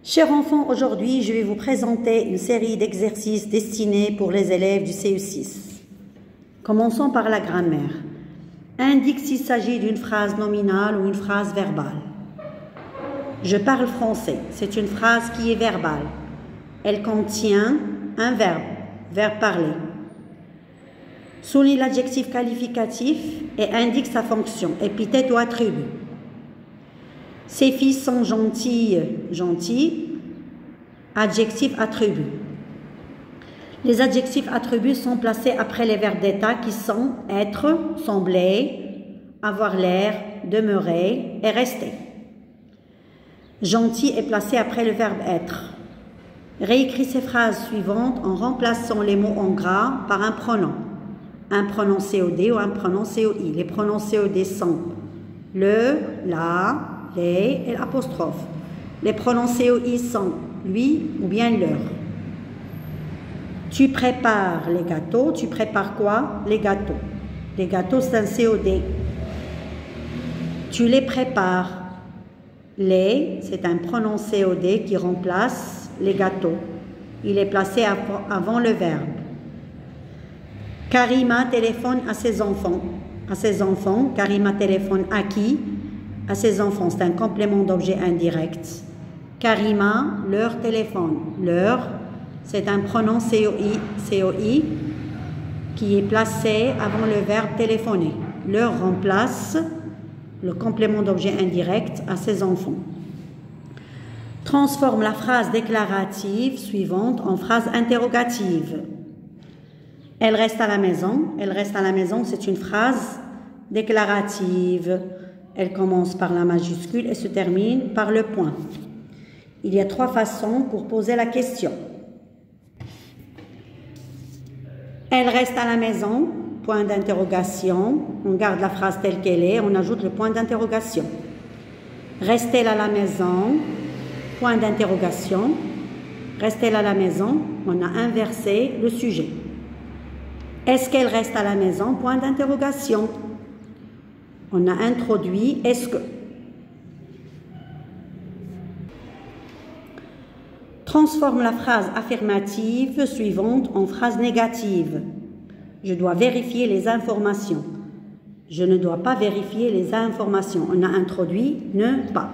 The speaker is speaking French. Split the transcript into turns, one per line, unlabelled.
Chers enfants, aujourd'hui, je vais vous présenter une série d'exercices destinés pour les élèves du CE6. Commençons par la grammaire. Indique s'il s'agit d'une phrase nominale ou une phrase verbale. Je parle français. C'est une phrase qui est verbale. Elle contient un verbe parler. Souligne l'adjectif qualificatif et indique sa fonction, épithète ou attribut. Ces filles sont gentilles, adjectif, attribut. Les adjectifs attributs sont placés après les verbes d'état qui sont être, sembler, avoir l'air, demeurer et rester. Gentil est placé après le verbe être. Réécris ces phrases suivantes en remplaçant les mots en gras par un pronom COD ou un pronom COI. Les pronoms COD sont le, la, les et l'apostrophe. Les pronoms COI sont lui ou bien leur. Tu prépares les gâteaux. Tu prépares quoi? Les gâteaux. Les gâteaux, c'est un COD. Tu les prépares. Les, c'est un pronom COD qui remplace les gâteaux. Il est placé avant le verbe. Karima téléphone à ses enfants. Karima téléphone à qui? À ses enfants. C'est un complément d'objet indirect. Karima leur téléphone. Leur, c'est un pronom COI qui est placé avant le verbe téléphoner. Leur remplace le complément d'objet indirect à ses enfants. Transforme la phrase déclarative suivante en phrase interrogative. Elle reste à la maison. Elle reste à la maison, c'est une phrase déclarative. Elle commence par la majuscule et se termine par le point. Il y a 3 façons pour poser la question. Elle reste à la maison, point d'interrogation. On garde la phrase telle qu'elle est, on ajoute le point d'interrogation. Reste-t-elle à la maison, point d'interrogation. Reste-t-elle à la maison, on a inversé le sujet. Est-ce qu'elle reste à la maison, point d'interrogation. On a introduit est-ce que. Transforme la phrase affirmative suivante en phrase négative. Je dois vérifier les informations. Je ne dois pas vérifier les informations. On a introduit ne pas.